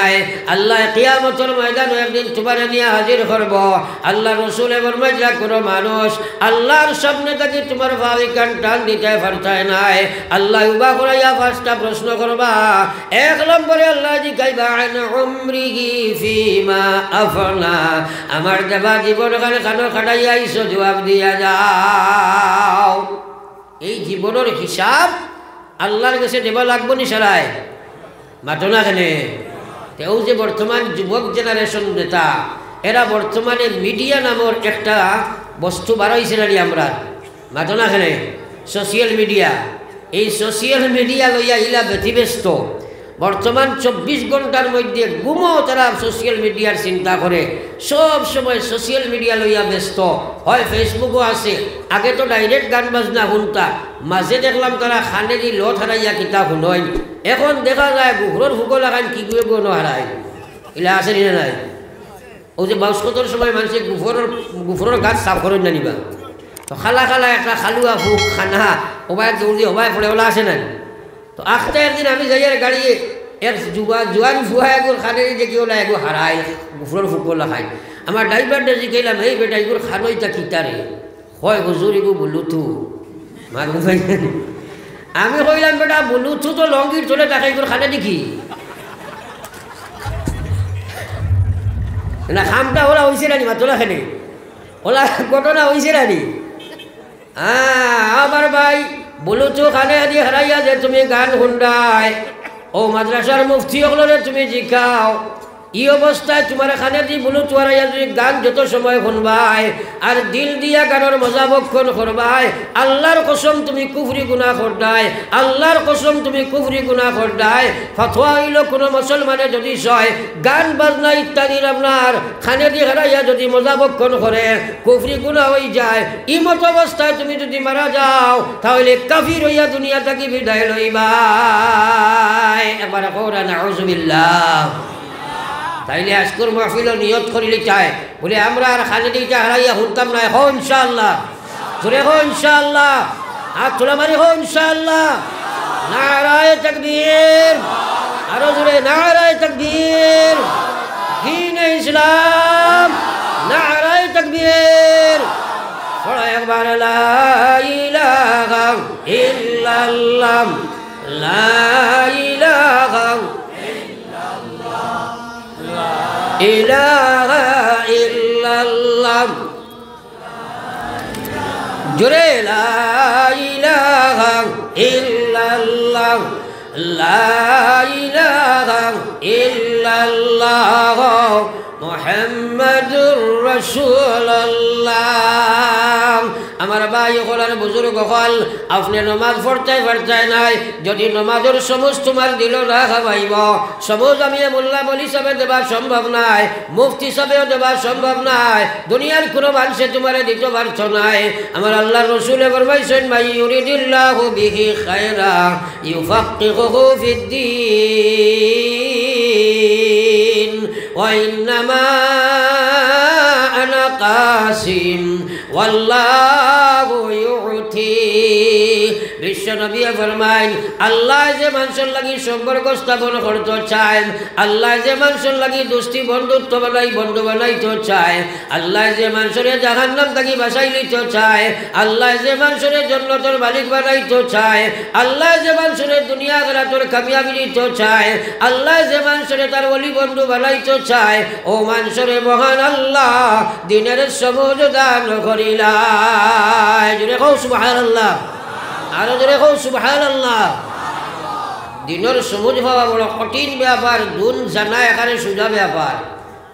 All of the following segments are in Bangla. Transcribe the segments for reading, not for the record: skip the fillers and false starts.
নাই আল্লাহ কিয়ামতের ময়দানে একদিন তোমারে নিয়ে হাজির করব আল্লাহ রাসূলে ফরমাইলা কোন মানুষ আল্লাহর সামনে থেকে তোমার ভাবি কান টান দিতে পারতায় নাই আল্লাহ উবা করাইয়া পাঁচটা প্রশ্ন করবা এক নম্বরে আল্লাহ জিজ্ঞাসা আন উমরিহি ফিমা আফনা আমার দেবা জীবন কানে কানো কাটাইয়া আইছো জবাব দিয়া যাও এই জীবনের হিসাব আল্লাহর কাছে দেবা লাগবো নি সারায় মাতো না কেনে তেও যে বর্তমান যুবক জেনারেশন নেতা এরা বর্তমানে মিডিয়া নামের একটা বস্তু বাড়াইছে না আমরা মাতো না কেনে সোশিয়াল মিডিয়া এই সোশিয়াল মিডিয়া লইয়া ইলা ব্যতিব্যস্ত বর্তমান 24 ঘন্টার মধ্যে ঘুমও তারা সোশিয়াল মিডিয়ার চিন্তা করে সব সময় সোশিয়াল মিডিয়া লইয়া ব্যস্ত হয় ফেসবুকও আছে আগে তো ডাইরেক্ট গান বাজনা শুনতা মাঝে দেখলাম তারা খানে দি লত হারাইয়া কিতাব শুনয় এখন দেখা যায় গুহরর ভূগোল লাগান কি গুয়ে গুণ হারায় ইলা আছে না নাই ও যে বাউসকতর সময় মানুষের গুফরের গাছ সাফ করেন না নিবা তো খালা খালা একটা খালুয়া ফুক খানা ওবায় দৌড়ি ওবায় পড়ে ওলা আসে না তো আখতে একদিন আমি যাই আর গাড়ি এক জোয়ান ফুয়া এগুলো খানে দেখি ওলা এগুলো হারায় গুফরের ফুকলা খাই আমার ড্রাইভারটা জিজ্ঞাইলাম এই বেটা এগুলো খানোইটা কিতারে হয় হুজুর এগু বলুথু মার ভাই আমি কইলাম বেটা বলুথু তো লঙ্গির চলে তাকে এগুলো খানে দেখি না খামটা ওলা হয়েছে রানি মাত্র খানে ওলা ঘটনা হয়েছে রানি আমার ভাই বলুথু খানে আদি হারাইয়া যে তুমি গান শুনডাই ও মাদ্রাসার মুফতি হলরে তুমি জিখাও ই অবস্থায় তোমার খানে দি বলু তোমার যদি গান যত সময় শুনবাই আর দিল দিয়া গানের মজা বক্ষণ করবাই আল্লাহর কসম তুমি কুফরি গুনাহ করদাই আল্লাহর কসম তুমি কুফরি গুনাহ করদাই ফতোয়া হইল কোন মুসলমানে যদি সয় গান বাজনা ইত্যাদির আপনার খানে দি হারাইয়া যদি মজা বক্ষণ করে কুফরি গুনাহ হয়ে যায় ই মত অবস্থায় তুমি যদি মারা যাও তাহলে কাফির হইয়া দুনিয়া থেকে বিদায় লইবাই এবার কওরা নাউযুবিল্লাহ তাইলে আজকের মাহফিল নিয়ত করিলে চায় বলে আমরা আর খালি দিকে হারাইয়া শুনতাম না হো ইনশাআল্লাহ জোরে হো ইনশাআল্লাহ হাত তোলা মারি হো ইনশাআল্লাহ নারায়ে তাকবীর আরো জোরে নারায়ে তাকবীর দ্বীন ইসলাম নারায়ে তাকবীর পড়া একবার লা ইলাহা ইল্লাল্লাহ লা ইলাহা ইলাহা ইল্লাল্লাহ জোরে লা ইলাহা ইল্লাল্লাহ লা ইলাহা ইল্লাল্লাহ মুহাম্মাদুর রাসূলুল্লাহ আমার ভাই হলার বুজুর্গ হল আপনি নামাজ পড়তে পারতেন নাই যদি নামাজের সমজ তোমার দিল না খাবাইব সমজ আমি মোল্লা বলি হিসাবে দেওয়া সম্ভব নাই মুফতি হিসাবেও দেওয়া সম্ভব নাই দুনিয়ার কোনো মানুষে তোমারে দিতে পারছ নাই আমার আল্লাহর রাসূলে ফরমাইছেন মাই ইউরিদিল্লাহু বিহি খায়রা ইউফাক্কিহুহু ফিদ্দীন ওয়া ইন্নামা আনা কাসিম ওয়াল্লাহু ইউতি বিশ্ব নবী ফরমাইন আল্লাহ যে মানুষের লাগি সম্পর্ক স্থাপন করতে চায় আল্লাহ যে মানুষের লাগি দোস্তি বন্ধুত্ব বন্ধু বানাইতে চায় আল্লাহ যে মানুষের জাহান্নাম থেকে বাঁচাই লইতে চায় আল্লাহ যে মানুষের জান্নাতের মালিক বানাইতে চায় আল্লাহ যে মানুষের দুনিয়া আখিরাতের কামিয়াবি দিতে চায় আল্লাহ যে মানুষের তার ওলি বন্ধু বানাইতে চায় ও মানুষের মহান আল্লাহ দিনের সমুজ দান করিলাই জুড়ে কও সুবহানাল্লাহ আরো জোরে কও সুবহানাল্লাহ দিনের সমুজ পাওয়া বড় কঠিন ব্যাপার দুন জানা এখানে সোজা ব্যাপার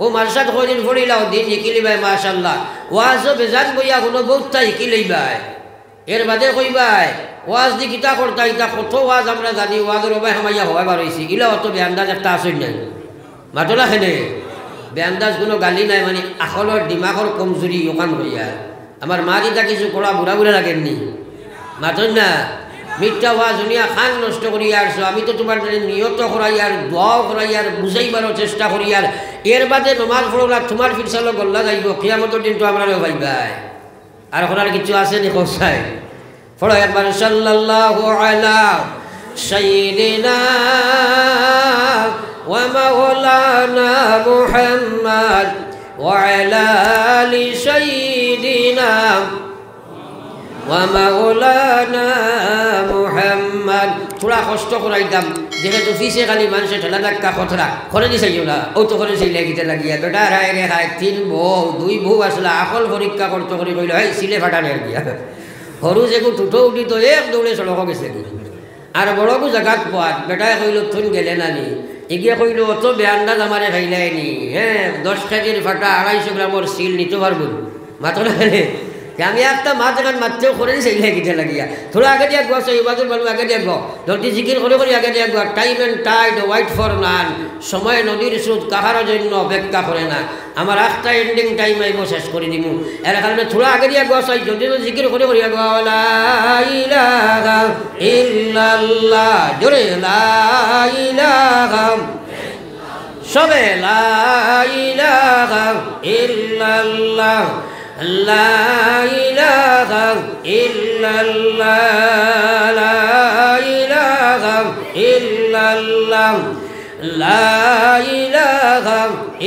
ও মার্শাদ কদিন পড়িলাও দিন শিকিলিবাই মাশাআল্লাহ ওয়াজ বেজান বইয়া কোনো বহুতটা শিকিলিবাই এর বাদে কইবাই ওয়াজ দি কিতা করতা ইতা কত ওয়াজ আমরা জানি ওয়াজের ওবাই হামাইয়া হওয়া বার হইছি ইলা অত বেআন্দাজ একটা আসই নাই মাতলা খেনে বেআন্দাজ কোনো গালি নাই মানে আখলর দিমাগর কমজোরি ওখান হইয়া আমার মা দিদা কিছু করা বুড়া বুড়া লাগেননি মাতন না মিথ্যা ওয়াজ শুনিয়া খান নষ্ট করি আসছো আমি তো তোমার নিয়ত করাই আর দোয়াও করাই আর বুঝাইবারও চেষ্টা করি আর এর বাদে নমাজ পড়লা তোমার ফিরসালো গল্লা যাইব কিয়ামতের দিন তো আমরা ভাইবাই আর করার কিছু আছে নি কোসাই পড়ো একবার সাল্লাল্লাহু আলা সাইয়্যিদিনা ومولانا محمد وعلى آل سيدنا ومولانا محمد থোড়া কষ্ট করাইতাম যেহেতু ফিসে খালি মানুষের ঠেলা ধাক্কা খতরা করে দিছাইও না ও তো করে সেই লেগিতে লাগিয়া বেটা রায় রে খায় 3 বউ 2 বউ আসলে আকল পরীক্ষা করতে করে কইল এই সিলে ফাটানের দিয়া হরু যেগু টুটো উঠি তো এক দৌড়ে সড়ক গেছে আর বড়কু জাগাত পাত বেটায় কইল থুন গেলে নানি এগিয়ে কইল অত বেআন্দাজ আমারে খাইলাইনি হ্যাঁ 10 কেজির ফাটা 250 গ্রামের সিল নিতে পারবো মাত্র না আমি একটা মাছ যখন মাত্রেও করে সেই লেগিতে লাগিয়া থোড়া আগে দিয়ে গো সেই বাজুর বালু আগে দিয়ে গো জলদি জিকির করে করে আগে দিয়ে গো time and tide wait for none সময় নদীর স্রোত কাহার জন্য অপেক্ষা করে না আমার একটা এন্ডিং টাইম আইব শেষ করে দিব এর কারণে থোড়া আগে দিয়ে গো সেই জলদি জিকির করে করে গো লা ইলাহা ইল্লাল্লাহ জোরে লা ইলাহা সবে লা ইলাহা ইল্লাল্লাহ লা ইলাহা ইল্লাল্লাহ লা ইলাহা ইল্লাল্লাহ লা ইলাহা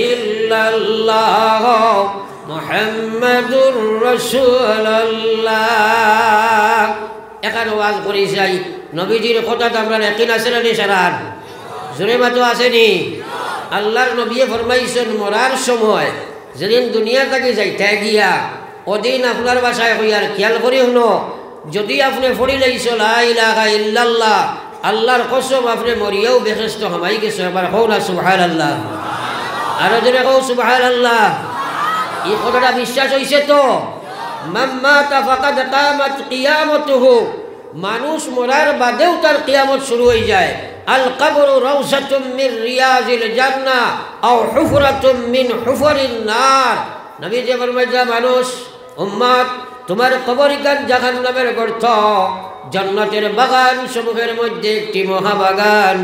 ইল্লাল্লাহ মুহাম্মাদুর রাসূলুল্লাহ এখানে ওয়াজ করি যাই নবীজির কথা তো আমরা ইয়াকিন আছে না সারার জোরে মাতো আসেনি আল্লাহর নবী ফরমাইছেন মরার সময় যেদিন দুনিয়া থেকে যাইতে গিয়া ওদিন আপনার বাসায় হইয়ার খেয়াল করি শুনো যদি আপনি ফড়ি লাইছ লা ইলাহা ইল্লাল্লাহ আল্লাহর কসম আপনি মরিয়াও বেহেশত হামাই গেছে এবার কও না সুবহানাল্লাহ আরো জোরে কও সুবহানাল্লাহ এই কথাটা বিশ্বাস হইছে তো মাম্মাতা ফাকাদ কামাত কিয়ামতুহু মানুষ মরার বাদেও তার কিয়ামত শুরু হয়ে যায় আল কবর রাউসাতুম মিন রিয়াজিল জান্নাহ আও হুফরাতুম মিন হুফরিন নার নবী যে ফরমাইলেন মানুষ উম্মত তোমার কবরগান জাহান্নামের গর্ত জান্নাতের বাগান সমূহের মধ্যে একটি মহাবাগান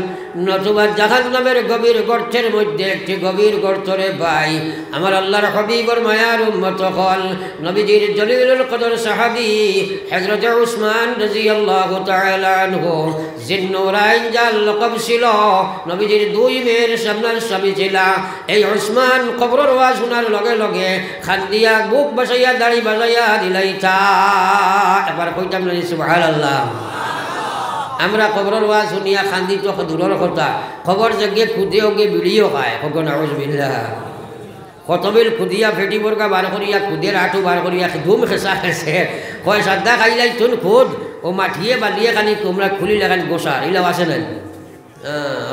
নতুবা জাহান্নামের গভীর গর্তের মধ্যে একটি গভীর গর্তরে ভাই আমার আল্লাহর হাবিবর মায়ার উম্মত হল নবীজির জলিলুল কদর সাহাবী হযরত উসমান রাদিয়াল্লাহু তাআলা আনহু জিন্নুরাইন যার লকব ছিল নবীজির 2 মেয়ের সামনের স্বামী ছিল এই উসমান কবরের ওয়াজ শোনার লগে লগে খান্দিয়া বুক বসাইয়া দাড়ি বাজাইয়া দিলাইতা এবার কইতাম না সুবহানাল্লাহ আমরা কবরের ওয়াজ শুনিয়া খান্দি তো দূরের কথা খবর জগে খুদেও গে বিড়িও খায় কখন আউযুবিল্লাহ কতবিল খুদিয়া ফেটি বর্গা বার করিয়া খুদের আঠু বার করিয়া ধুম খেসা খেসে কয় সাদ্দা খাইলাই তুন খুদ ও মাঠিয়ে বালিয়ে খানি তোমরা খুলি লাগান গোসার ইলাও আছে না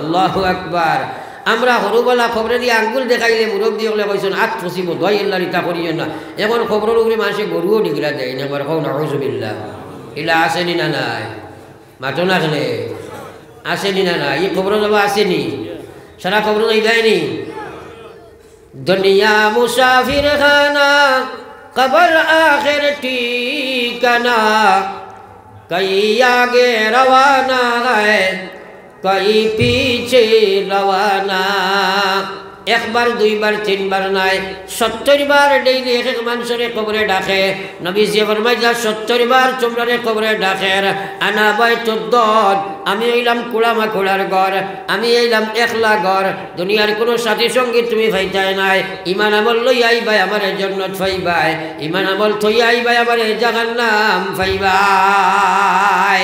আল্লাহু আকবার আমরা হরুবেলা খবরে দিয়ে আঙ্গুল দেখাইলে মুরব্বী হলে কইছেন আত ফসিব দই আল্লাহ রিতা করিও না এখন খবরের উপরে মানুষে গরুও ডিগলা দেয় না বার কও আউযুবিল্লাহ ইলা আসেনি না নাই মাতো না খেলে আসেনি না না এই খবর যাবো আসেনি সারা খবর নাই যায়নি দুনিয়া মুসাফির খানা কবর আখির ঠিকানা কই আগে রওয়ানা है কই পিছে রওয়ানা একবার দুইবার তিনবার নাই 70 বার ডেইলি এক এক মানুষের কবরে ডাকে নবীজি ফরমাইলেন 70 বার তোমরা কবরে ডাকে আনা বাইতুদ্দাদ আমি হইলাম কুলামা কুলার ঘর আমি হইলাম একলা ঘর দুনিয়ার কোনো সাথী সঙ্গী তুমি পাইতাই নাই ঈমান আমল লই আইবাই আমার জান্নাত পাইবাই ঈমান আমল থই আইবাই আমার জাহান্নাম পাইবাই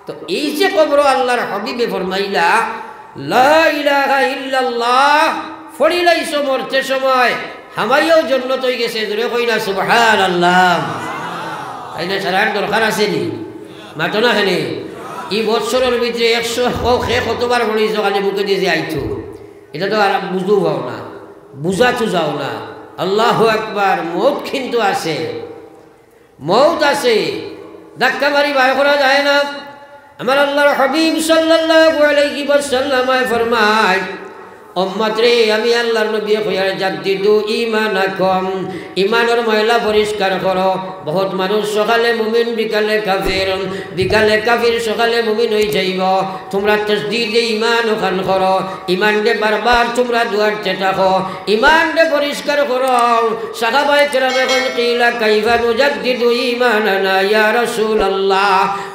তো এই যে কবর আল্লাহর হাবিবে ফরমাইলা লা ইলাহা ইল্লাল্লাহ ফড়িলাইছো মরতে সময় হামাইও জান্নাত হয়ে গেছে জোরে কই না সুবহানাল্লাহ আইনা সারার দরকার আছে নি মাতো না খালি এই বছরের ভিতরে 100 কতবার পড়িছো খালি মুখে দিয়ে আইছো এটা তো আর বুঝু যাও না বুঝাতো যাও না আল্লাহু আকবার মউত কিন্তু আছে মউত আছে ধাক্কা মারি বার করা যায় না আমার আল্লাহর হাবিব সাল্লাল্লাহু আলাইহি ওয়াসাল্লাম ফরমায় উম্মত রে আমি আল্লাহর নবী কইয়ার জাদ্দিদু ঈমানাকুম ঈমানের ময়লা পরিষ্কার করো। বহুত মানুষ সকালে মুমিন বিকালে কাফির, বিকালে কাফির সকালে মুমিন হই যাইব। তোমরা তাসদীদে ঈমান ওখান করো, ঈমান দে বারবার তোমরা দুয়ারতে থাকো, ঈমান দে পরিষ্কার করো। সাহাবায়ে কেরামে কোন কিলা কাইফা নুজাদ্দিদু ঈমানানা ইয়া রাসূলুল্লাহ,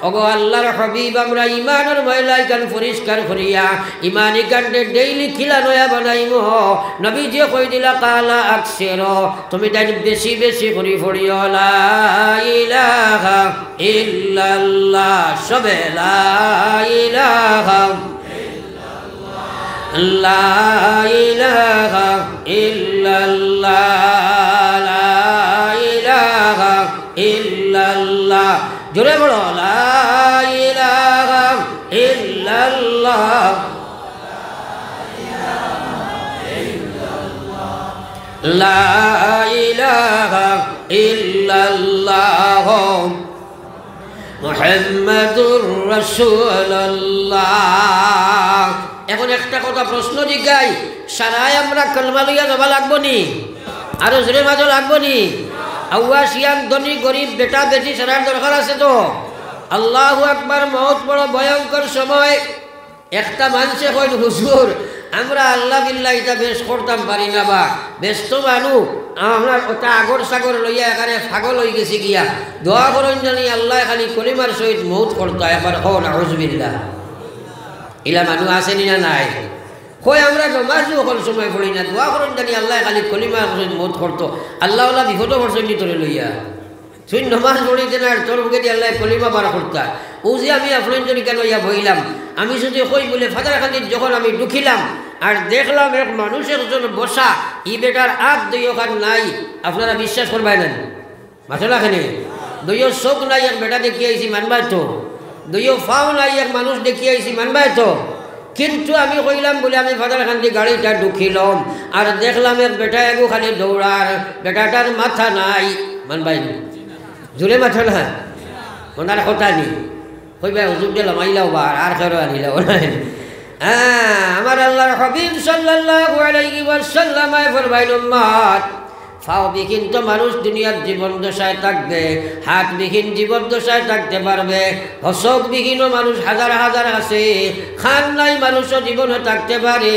ওগো আল্লাহর হাবিব আমরা ঈমানের ময়লা ইকান পরিষ্কার করিয়া ঈমান ইকান দে ডেইলি খিলা নয়া বানাইম। নবী যে কই দিলা কালা আকসির, তুমি তাই বেশি বেশি করি পড়িও লা ইলাহা ইল্লাল্লাহ, সবে লা ইলাহা লা ইলাহা ইল্লাল্লাহ, লা ইলাহা ইল্লাল্লাহ, জোরে বলো লা ইলাহা ইল্লাল্লাহ, লা ইলাহা ইল্লাল্লাহ মুহাম্মাদুর রাসূলুল্লাহ। এখন একটা কথা প্রশ্ন জিজ্ঞাই, সারাই আমরা কলমা লইয়া যাবা লাগবো নি? আরো জোরে মাঝে লাগবো নি? আউয়া শিয়ান ধনী গরিব বেটা বেটি সারার দরকার আছে তো? আল্লাহু আকবার, মওত বড় ভয়ঙ্কর সময়। একটা মানুষে কইল হুজুর আমরা আল্লাহ বিল্লাহ এটা বেশ করতাম পারি না, বা ব্যস্ত মানুষ আমরা ওটা আগর সাগর লইয়া এখানে পাগল হয়ে গেছি গিয়া, দোয়া করেন জানি আল্লাহ খালি কলিমার সহিত মৌত করতো। একবার হো নাউজুবিল্লাহ, ইলা মানুষ আসেনি না নাই? কই আমরা নমাজও সকল সময় পড়ি না, দোয়া করেন জানি আল্লাহ খালি কলিমার সহিত মৌত করতো। আল্লাহ আল্লাহ বিপদ পড়ছেন তোরে লইয়া, তুই নমাজ পড়িতে না তোর বুকে দিয়ে আল্লাহ কলিমা বার করতা। ও যে আমি আপনার জন্য কেন ইয়া বইলাম, আমি যদি কই বলে ফাদারখানির যখন আমি ঢুকিলাম আর দেখলাম এক মানুষের জন্য বসা, ই বেটার আগ দইখান নাই, আপনারা বিশ্বাস করবেন না? মাথলাখানে দইও চোখ নাই, এক বেটা দেখিয়ে আইসি মানবাই তো, দইও ফাও নাই, এক মানুষ দেখিয়ে আইসি মানবাই তো। কিন্তু আমি কইলাম বলে আমি ফাদারখান দিয়ে গাড়িটা ঢুকিলাম আর দেখলাম এক বেটা এগো খালি দৌড়ার, বেটাটার মাথা নাই, মানবাই জোরে মাথা না ওনার কথা নি, কইবা হুজুর দিলাম আইলাও বা আর খেরো আনিলাও। হ্যাঁ, আমার আল্লাহর হাবিব সাল্লাল্লাহু আলাইহি ওয়াসাল্লাম ফরমাইল উম্মত ফাও বিহীন তো মানুষ দুনিয়ার জীবন দশায় থাকবে, হাত বিহীন জীবন দশায় থাকতে পারবে, হসক বিহীনও মানুষ হাজার হাজার আছে, খান নাই মানুষও জীবনে থাকতে পারে,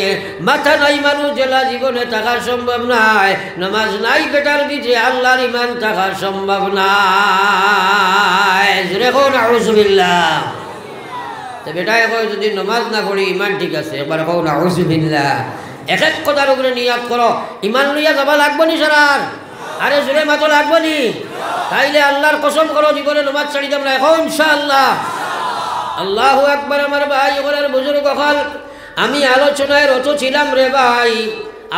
মাথা নাই মানুষ জেলা জীবনে থাকা সম্ভব নাই, নামাজ নাই বেটার বিচে আল্লাহর ইমান থাকা সম্ভব নাই। জোরে কোন আউযুবিল্লাহ। তো বেটায় কয় যদি নামাজ না পড়ি ইমান ঠিক আছে, একবার কোন আউযুবিল্লাহ। এক এক কথার উপরে নিয়াত করো, ইমান লইয়া যাবা লাগবো নি সারার? আরে জোরে মাতো লাগবো নি? তাইলে আল্লাহর কসম করো জীবনে নামাজ ছাড়ি দেব না এখন ইনশাআল্লাহ। আল্লাহু আকবার। আমার ভাই ওগুলার বুজুর্গ হল, আমি আলোচনায় রত ছিলাম রে ভাই,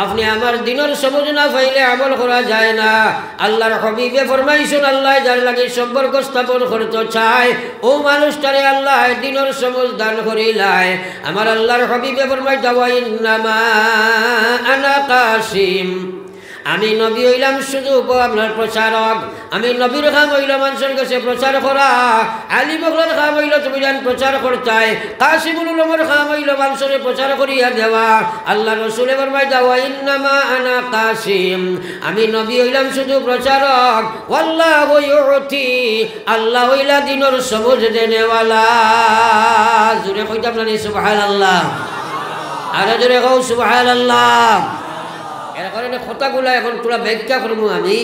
আপনি আমার দিনের সমঝ না পাইলে আমল করা যায় না। আল্লাহর হাবিবে ফরমাইছেন আল্লাহ যার লাগে সম্পর্ক স্থাপন করতে চায় ও মানুষটারে আল্লাহ দিনের সমঝ দান করিলায়। আমার আল্লাহর হাবিবে ফরমাইতা ওয়া ইন্নামা আনা কাসিম, আমি নবী হইলাম শুধু আপনার প্রচারক, আমি নবীর কাম হইল মানুষের কাছে প্রচার করা, আলী বকরের কাম হইল তুমি জান প্রচার করতাই, কাসিমুল উলমের কাম হইল মানুষের প্রচার করিয়া দেওয়া। আল্লাহ রসুলে ফরমাইতা ওয়া ইন্নামা আনা কাসিম, আমি নবী হইলাম শুধু প্রচারক, ওয়াল্লাহু ইউতি, আল্লাহ হইলা দিনের সমঝ দেনেওয়ালা। জোরে কইতাম না সুবহানাল্লাহ? আরে জোরে কও সুবহানাল্লাহ। এর কারণে কথাগুলো এখন তোরা ব্যাখ্যা করবো আমি।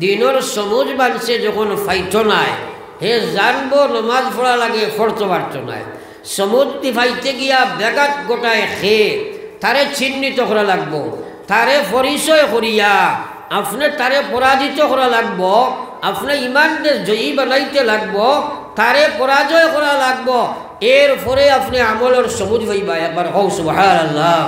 দিনের সমুজ বানছে যখন ফাইত নাই, হে জানবো নমাজ পড়া লাগে ফরতে পারত নাই, সমুদ্রি ফাইতে গিয়া বেগাত গোটায় খে তারে চিহ্নিত করা লাগবো, তারে পরিচয় করিয়া আপনি তারে পরাজিত করা লাগবো, আপনি ইমানদের জয়ী বানাইতে লাগবো, তারে পরাজয় করা লাগবো, এরপরে আপনি আমলের সমুজ হইবা। একবার হও সুবহানাল্লাহ।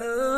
Oh